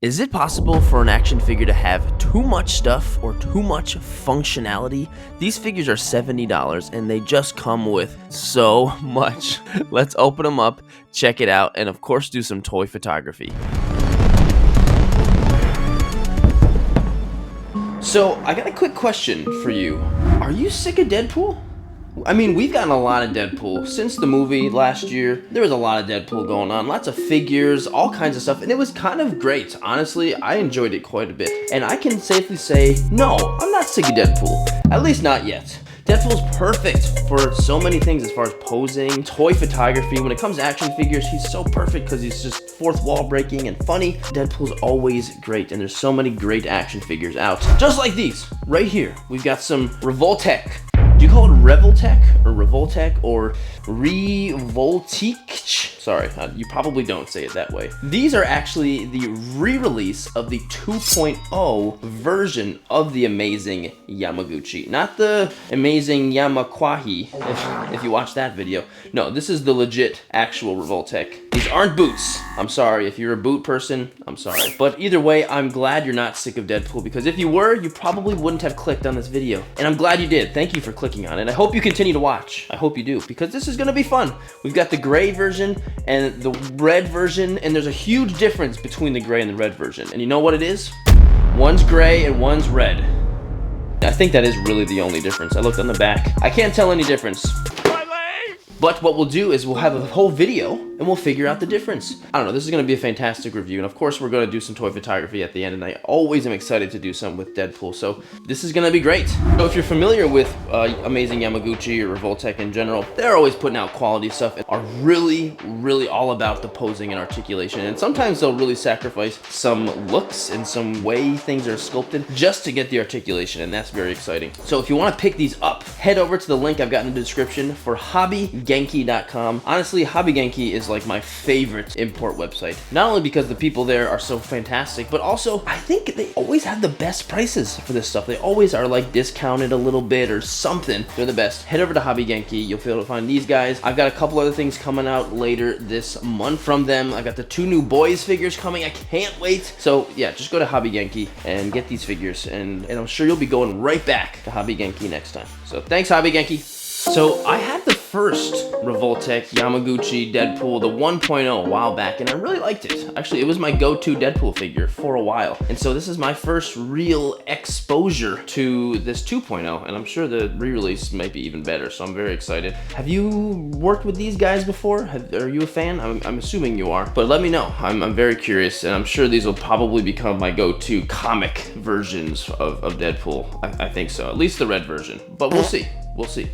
Is it possible for an action figure to have too much stuff or too much functionality? These figures are $70 and they just come with so much. Let's open them up, check it out, and of course do some toy photography. So, I got a quick question for you. Are you sick of Deadpool? I mean, we've gotten a lot of Deadpool. Since the movie last year, there was a lot of Deadpool going on. Lots of figures, all kinds of stuff, and it was kind of great. Honestly, I enjoyed it quite a bit. And I can safely say, no, I'm not sick of Deadpool. At least not yet. Deadpool's perfect for so many things as far as posing, toy photography. When it comes to action figures, he's so perfect because he's just fourth wall breaking and funny. Deadpool's always great, and there's so many great action figures out. Just like these, right here. We've got some Revoltech. Do you call it Revoltech or Revoltech or Revoltech? Sorry, you probably don't say it that way. These are actually the re-release of the 2.0 version of the amazing Yamaguchi. Not the amazing Yamakwahi, if you watch that video. No, this is the legit actual Revoltech. These aren't boots. I'm sorry, if you're a boot person, I'm sorry. But either way, I'm glad you're not sick of Deadpool, because if you were, you probably wouldn't have clicked on this video. And I'm glad you did. Thank you for clicking on it. I hope you continue to watch. I hope you do, because this is gonna be fun. We've got the gray version and the red version, and there's a huge difference between the gray and the red version. And you know what it is? One's gray and one's red. I think that is really the only difference. I looked on the back. I can't tell any difference. But what we'll do is we'll have a whole video and we'll figure out the difference. I don't know, this is gonna be a fantastic review, and of course we're gonna do some toy photography at the end, and I always am excited to do some with Deadpool, so this is gonna be great. So if you're familiar with amazing Yamaguchi or Revoltech in general, they're always putting out quality stuff and are really, really all about the posing and articulation, and sometimes they'll really sacrifice some looks and some way things are sculpted just to get the articulation, and that's very exciting. So if you wanna pick these up, head over to the link I've got in the description for hobbygenki.com. Honestly, Hobby Genki is like my favorite import website. Not only because the people there are so fantastic, but also I think they always have the best prices for this stuff. They always are like discounted a little bit or something. They're the best. Head over to Hobby Genki. You'll be able to find these guys. I've got a couple other things coming out later this month from them. I got the 2 new boys figures coming. I can't wait. So yeah, just go to Hobby Genki and get these figures, and I'm sure you'll be going right back to Hobby Genki next time. So thanks, Hobby Genki. So I had the first Revoltech Yamaguchi Deadpool, the 1.0, a while back, and I really liked it. Actually, it was my go-to Deadpool figure for a while. And so this is my first real exposure to this 2.0, and I'm sure the re-release might be even better, so I'm very excited. Have you worked with these guys before? Are you a fan? I'm assuming you are, but let me know. I'm very curious, and I'm sure these will probably become my go-to comic versions of Deadpool. I think so, at least the red version, but we'll see. We'll see.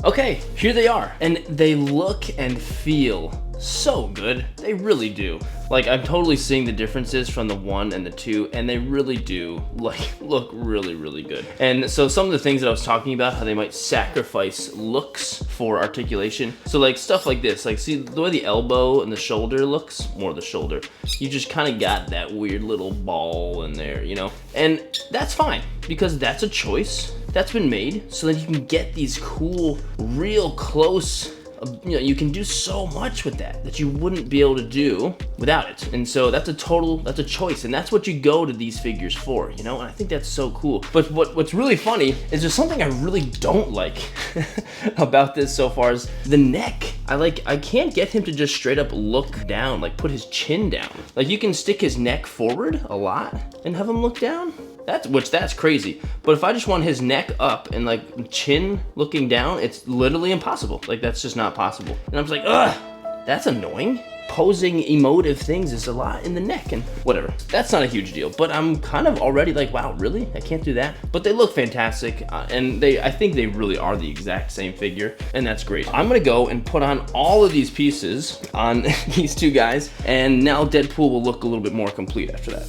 Okay, here they are, and they look and feel so good. They really do. Like, I'm totally seeing the differences from the 1 and the 2, and they really do look really, really good. And so some of the things that I was talking about, how they might sacrifice looks for articulation. So like stuff like this, like see the way the elbow and the shoulder looks, more the shoulder, you just kind of got that weird little ball in there, you know? And that's fine, because that's a choice that's been made so that you can get these cool, real close, you know, you can do so much with that you wouldn't be able to do without it. And so that's a choice, and that's what you go to these figures for, you know? And I think that's so cool. But what's really funny is there's something I really don't like about this so far is the neck. I can't get him to just straight up look down, like put his chin down. Like you can stick his neck forward a lot and have him look down. That's crazy. But if I just want his neck up and like chin looking down, it's literally impossible. Like that's just not possible. And I'm just like, ugh, that's annoying. Posing emotive things is a lot in the neck and whatever. That's not a huge deal, but I'm kind of already like, wow, really? I can't do that? But they look fantastic, and I think they really are the exact same figure, and that's great. I'm gonna go and put on all of these pieces on these 2 guys, and now Deadpool will look a little bit more complete after that.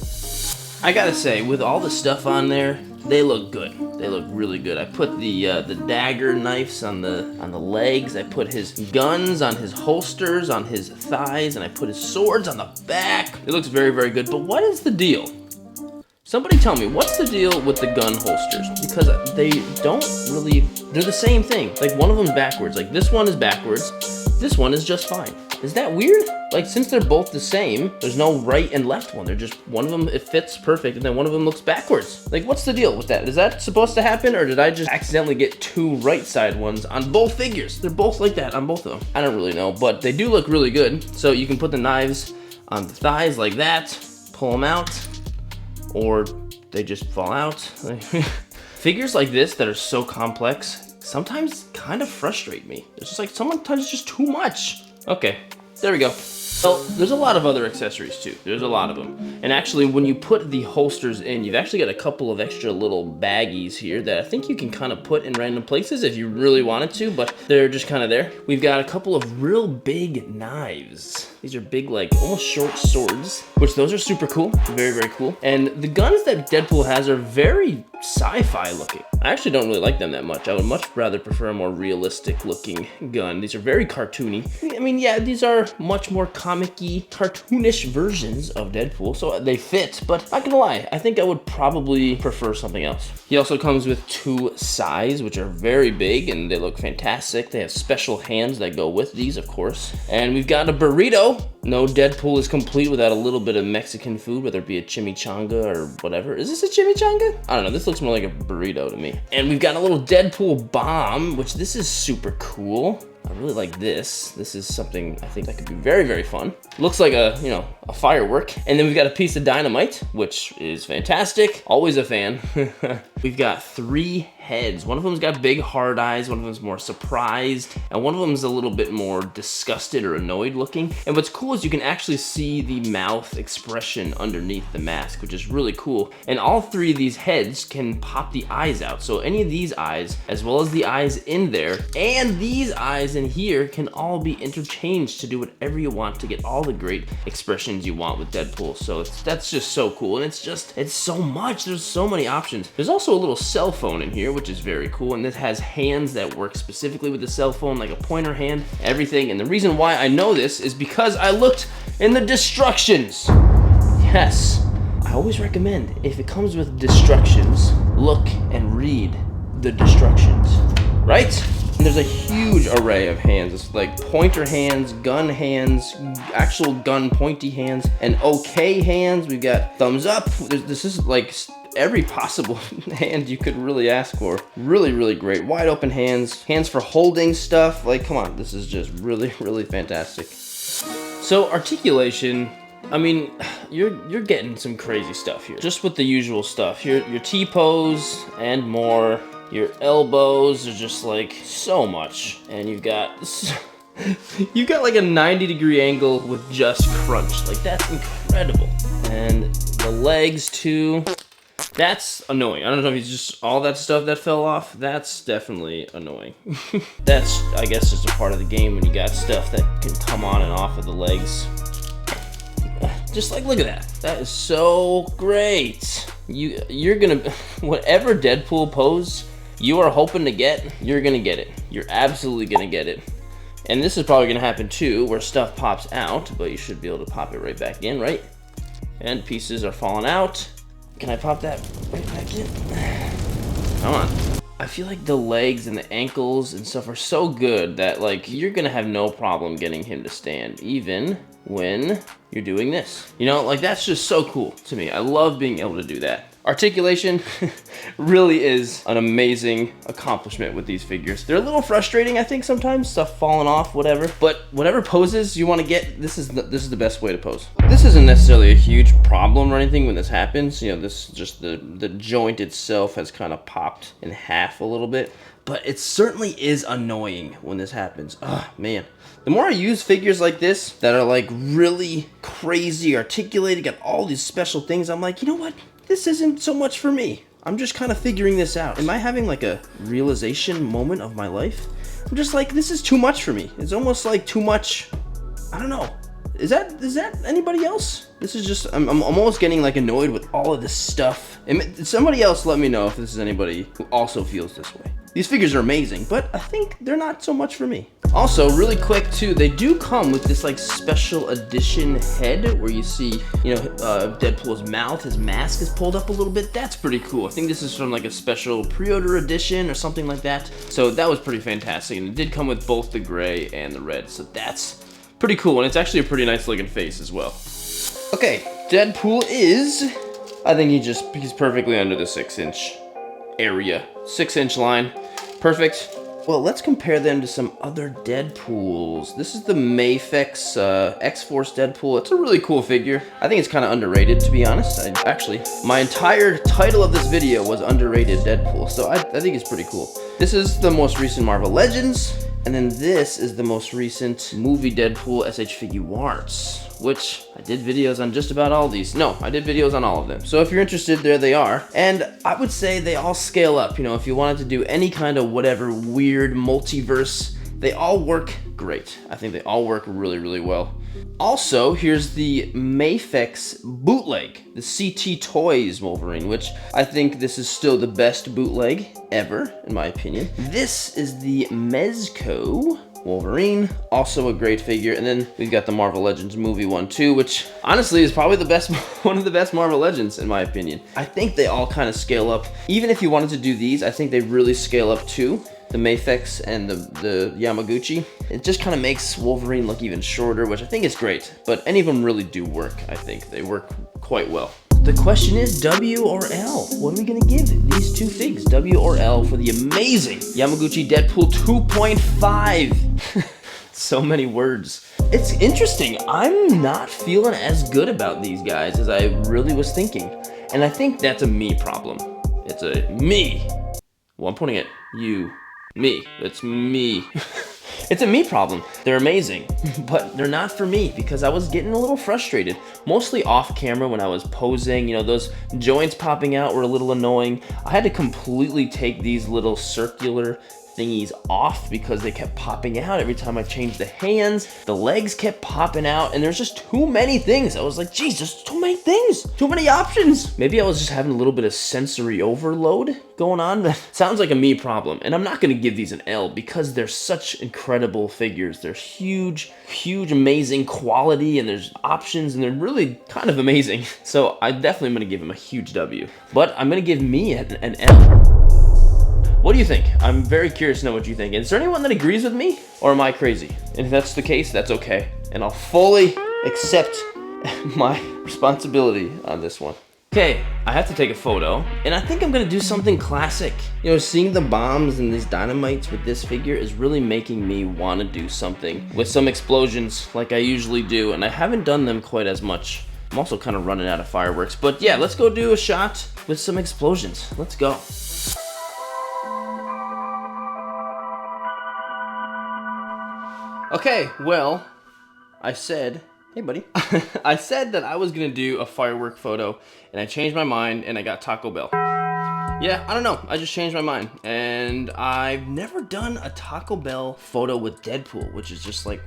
I gotta say, with all the stuff on there, they look good. They look really good. I put the dagger knives on the legs. I put his guns on his holsters, on his thighs, and I put his swords on the back. It looks very, very good. But what is the deal? Somebody tell me, what's the deal with the gun holsters? Because they don't really, they're the same thing. Like one of them's backwards. Like this one is backwards. This one is just fine. Is that weird? Like, since they're both the same, there's no right and left one. They're just, one of them, it fits perfect, and then one of them looks backwards. Like, what's the deal with that? Is that supposed to happen, or did I just accidentally get two right side ones on both figures? They're both like that on both of them. I don't really know, but they do look really good. So you can put the knives on the thighs like that, pull them out, or they just fall out. Figures like this that are so complex sometimes kind of frustrate me. It's just like sometimes just too much. Okay, there we go. So there's a lot of other accessories too. There's a lot of them. And actually, when you put the holsters in, you've actually got a couple of extra little baggies here that I think you can kind of put in random places if you really wanted to, but they're just kind of there. We've got a couple of real big knives. These are big, like almost short swords, which those are super cool. Very, very cool. And the guns that Deadpool has are very sci-fi looking. I actually don't really like them that much. I would much rather prefer a more realistic looking gun. These are very cartoony. I mean, yeah, these are much more comic-y, cartoonish versions of Deadpool, so they fit, but not gonna lie, I think I would probably prefer something else. He also comes with two sais, which are very big, and they look fantastic. They have special hands that go with these, of course. And we've got a burrito. No Deadpool is complete without a little bit of Mexican food, whether it be a chimichanga or whatever. Is this a chimichanga? I don't know, this looks more like a burrito to me. And we've got a little Deadpool bomb, which this is super cool. I really like this. This is something I think that could be very, very fun. Looks like a, you know, a firework. And then we've got a piece of dynamite, which is fantastic. Always a fan. We've got 3 heads. One of them's got big hard eyes, one of them's more surprised, and one of them's a little bit more disgusted or annoyed looking. And what's cool is you can actually see the mouth expression underneath the mask, which is really cool. And all 3 of these heads can pop the eyes out. So any of these eyes, as well as the eyes in there, and these eyes in here can all be interchanged to do whatever you want to get all the great expressions you want with Deadpool. So that's just so cool. And it's so much. There's so many options. There's also a little cell phone in here, which is very cool. And this has hands that work specifically with the cell phone, like a pointer hand, everything. And the reason why I know this is because I looked in the destructions. Yes, I always recommend, if it comes with destructions, look and read the destructions, right? And there's a huge array of hands. It's like pointer hands, gun hands, actual gun pointy hands, and okay hands. We've got thumbs up. This is like every possible hand you could really ask for. Really, really great. Wide open hands, hands for holding stuff. Like, come on, this is just really, really fantastic. So articulation, I mean, you're getting some crazy stuff here. Just with the usual stuff. Your T-pose and more. Your elbows are just like so much. And you've got like a 90-degree angle with just crunch. Like, that's incredible. And the legs too. That's annoying. I don't know if it's just all that stuff that fell off. That's definitely annoying. That's, I guess, just a part of the game when you got stuff that can come on and off of the legs. Just like, look at that. That is so great. You're gonna, whatever Deadpool pose you are hoping to get, you're gonna get it. You're absolutely gonna get it. And this is probably gonna happen too, where stuff pops out, but you should be able to pop it right back in, right? And pieces are falling out. Can I pop that right back in? Come on. I feel like the legs and the ankles and stuff are so good that, like, you're gonna have no problem getting him to stand, even when you're doing this. You know, like, that's just so cool to me. I love being able to do that. Articulation really is an amazing accomplishment with these figures. They're a little frustrating, I think, sometimes, stuff falling off, whatever. But whatever poses you want to get, this is the best way to pose. This isn't necessarily a huge problem or anything when this happens. You know, this just the joint itself has kind of popped in half a little bit. But it certainly is annoying when this happens. Oh, man. The more I use figures like this that are like really crazy articulated, got all these special things, I'm like, you know what? This isn't so much for me. I'm just kind of figuring this out. Am I having like a realization moment of my life? I'm just like, this is too much for me. It's almost like too much. I don't know. Is that anybody else? This is just, I'm almost getting like annoyed with all of this stuff. Somebody else let me know if this is anybody who also feels this way. These figures are amazing, but I think they're not so much for me. Also, really quick too, they do come with this like special edition head where you see, you know, Deadpool's mouth, his mask is pulled up a little bit. That's pretty cool. I think this is from like a special pre-order edition or something like that. So that was pretty fantastic. And it did come with both the gray and the red. So that's pretty cool, and it's actually a pretty nice looking face as well. Okay, Deadpool is, I think he's perfectly under the 6-inch area. 6-inch line, perfect. Well, let's compare them to some other Deadpools. This is the Mafex X-Force Deadpool. It's a really cool figure. I think it's kind of underrated, to be honest. Actually, my entire title of this video was Underrated Deadpool, so I think it's pretty cool. This is the most recent Marvel Legends, and then this is the most recent movie Deadpool SH Figuarts, which I did videos on just about all these. No, I did videos on all of them. So if you're interested, there they are. And I would say they all scale up. You know, if you wanted to do any kind of whatever weird multiverse, they all work great. I think they all work really, really well. Also, here's the Mafex bootleg, the CT Toys Wolverine, which I think this is still the best bootleg ever, in my opinion. This is the Mezco Wolverine, also a great figure. And then we've got the Marvel Legends movie one too, which honestly is probably the best, one of the best Marvel Legends in my opinion. I think they all kind of scale up. Even if you wanted to do these, I think they really scale up too. The Mafex and the Yamaguchi. It just kind of makes Wolverine look even shorter, which I think is great. But any of them really do work, I think. They work quite well. The question is W or L? What are we gonna give these two figs? W or L for the amazing Yamaguchi Deadpool 2.5. So many words. It's interesting. I'm not feeling as good about these guys as I really was thinking. And I think that's a me problem. It's a me. Well, I'm pointing at you. Me. It's me. It's a me problem. They're amazing, but they're not for me because I was getting a little frustrated. Mostly off camera when I was posing, you know, those joints popping out were a little annoying. I had to completely take these little circular thingies off because they kept popping out every time I changed the hands. The legs kept popping out, and there's just too many things. I was like, geez, there's too many things, too many options. Maybe I was just having a little bit of sensory overload going on, but sounds like a me problem. And I'm not gonna give these an L because they're such incredible figures. They're huge, huge, amazing quality, and there's options, and they're really kind of amazing. So I definitely am gonna give them a huge W, but I'm gonna give me an L. What do you think? I'm very curious to know what you think. Is there anyone that agrees with me, or am I crazy? And if that's the case, that's okay. And I'll fully accept my responsibility on this one. Okay, I have to take a photo, and I think I'm gonna do something classic. You know, seeing the bombs and these dynamites with this figure is really making me wanna do something with some explosions like I usually do, and I haven't done them quite as much. I'm also kind of running out of fireworks, but yeah, let's go do a shot with some explosions. Let's go. Okay, well, I said, hey buddy, I said that I was gonna do a firework photo, and I changed my mind, and I got Taco Bell. Yeah, I don't know, I just changed my mind, and I've never done a Taco Bell photo with Deadpool, which is just like,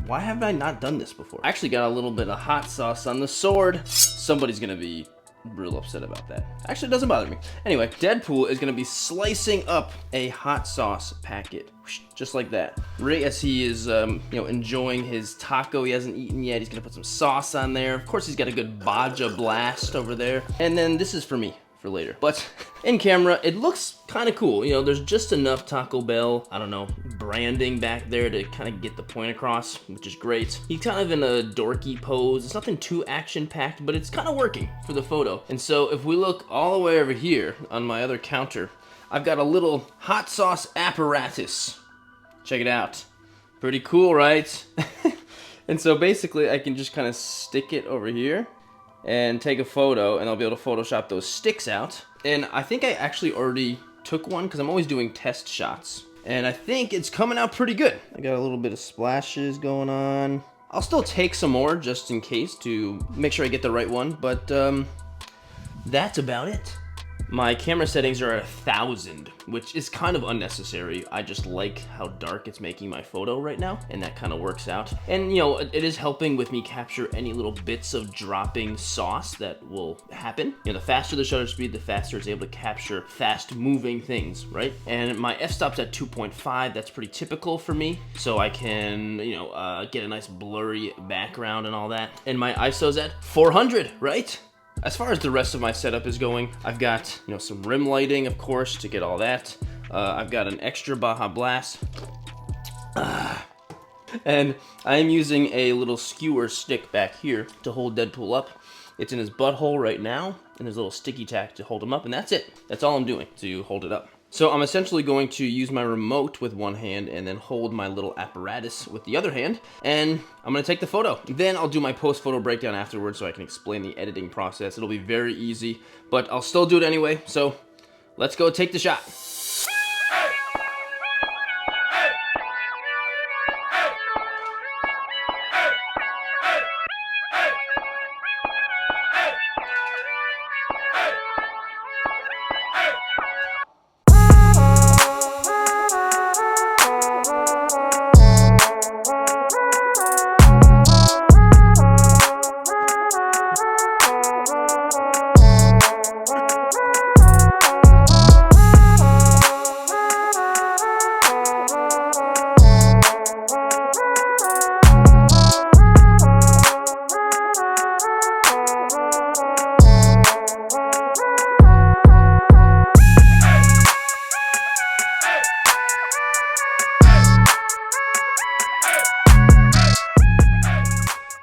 why have I not done this before? I actually got a little bit of hot sauce on the sword. Somebody's gonna be real upset about that. Actually, it doesn't bother me. Anyway, Deadpool is gonna be slicing up a hot sauce packet, just like that. Right as he is, you know, enjoying his taco he hasn't eaten yet, he's gonna put some sauce on there. Of course, he's got a good Baja Blast over there. And then this is for me, for later. But in camera, it looks kind of cool. You know, there's just enough Taco Bell, I don't know, branding back there to kind of get the point across, which is great. He's kind of in a dorky pose. It's nothing too action-packed, but it's kind of working for the photo. And so if we look all the way over here on my other counter, I've got a little hot sauce apparatus. Check it out. Pretty cool, right? And so basically I can just kind of stick it over here and take a photo, and I'll be able to Photoshop those sticks out. And I think I actually already took one because I'm always doing test shots. And I think it's coming out pretty good. I got a little bit of splashes going on. I'll still take some more just in case to make sure I get the right one, but that's about it. My camera settings are at 1000, which is kind of unnecessary. I just like how dark it's making my photo right now, and that kind of works out. And you know, it is helping with me capture any little bits of dropping sauce that will happen. You know, the faster the shutter speed, the faster it's able to capture fast moving things, right? And my f-stop's at 2.5, that's pretty typical for me. So I can, you know, get a nice blurry background and all that. And my ISO's at 400, right? As far as the rest of my setup is going, I've got, you know, some rim lighting, of course, to get all that. I've got an extra Baja Blast. And I am using a little skewer stick back here to hold Deadpool up. It's in his butthole right now, and there's a little sticky tack to hold him up, and that's it. That's all I'm doing to hold it up. So I'm essentially going to use my remote with one hand and then hold my little apparatus with the other hand, and I'm gonna take the photo. Then I'll do my post-photo breakdown afterwards so I can explain the editing process. It'll be very easy, but I'll still do it anyway, so let's go take the shot.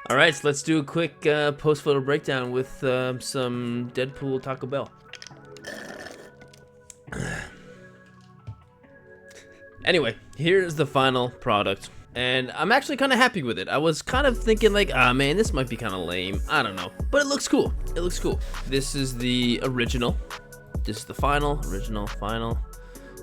All right, so let's do a quick post-photo breakdown with some Deadpool Taco Bell. Anyway, here's the final product, and I'm actually kind of happy with it. I was kind of thinking like, ah man, this might be kind of lame. I don't know, but it looks cool. It looks cool. This is the original. This is the final, original, final.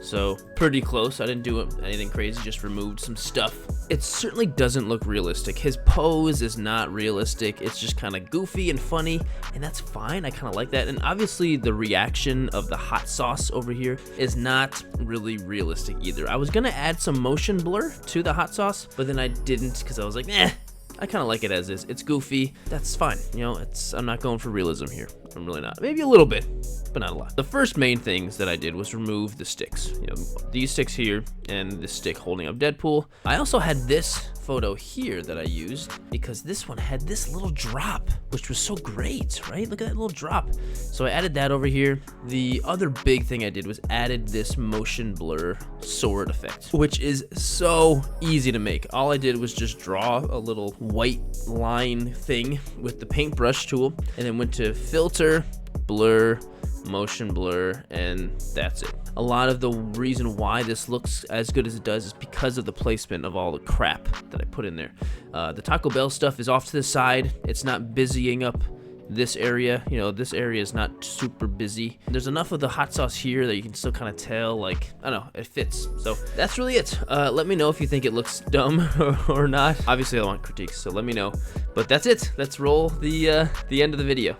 So pretty close. I didn't do anything crazy, just removed some stuff. It certainly doesn't look realistic. His pose is not realistic. It's just kind of goofy and funny, and that's fine. I kind of like that. And obviously the reaction of the hot sauce over here is not really realistic either. I was gonna add some motion blur to the hot sauce, but then I didn't because I was like, I kind of like it as is. It's goofy. That's fine. You know, I'm not going for realism here. I'm really not. Maybe a little bit, but not a lot. The first main things that I did was remove the sticks. You know, these sticks here and this stick holding up Deadpool. I also had this photo here that I used because this one had this little drop, which was so great, right? Look at that little drop. So I added that over here. The other big thing I did was added this motion blur sword effect, which is so easy to make. All I did was just draw a little white line thing with the paintbrush tool and then went to filter, blur, motion blur, and that's it. A lot of the reason why this looks as good as it does is because of the placement of all the crap that I put in there. The Taco Bell stuff is off to the side. It's not busying up this area. You know, this area is not super busy. There's enough of the hot sauce here that you can still kind of tell, like, I don't know, it fits. So that's really it. Let me know if you think it looks dumb or not. Obviously I want critiques, so let me know. But that's it. Let's roll the end of the video.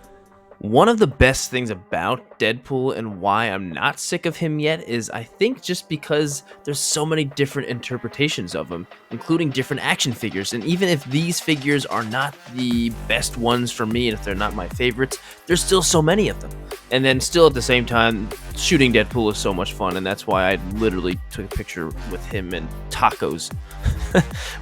One of the best things about Deadpool and why I'm not sick of him yet is I think just because there's so many different interpretations of him, including different action figures. And even if these figures are not the best ones for me and if they're not my favorites, there's still so many of them. And then still at the same time, shooting Deadpool is so much fun, and that's why I literally took a picture with him and tacos.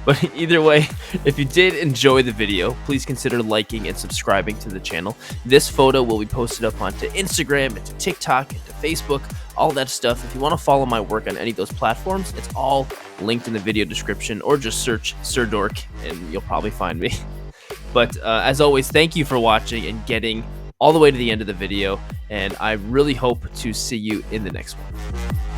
But either way, if you did enjoy the video, please consider liking and subscribing to the channel. This photo will be posted up onto Instagram, into TikTok, into Facebook, all that stuff. If you want to follow my work on any of those platforms, it's all linked in the video description, or just search Sirdork and you'll probably find me. But as always, thank you for watching and getting all the way to the end of the video, and I really hope to see you in the next one.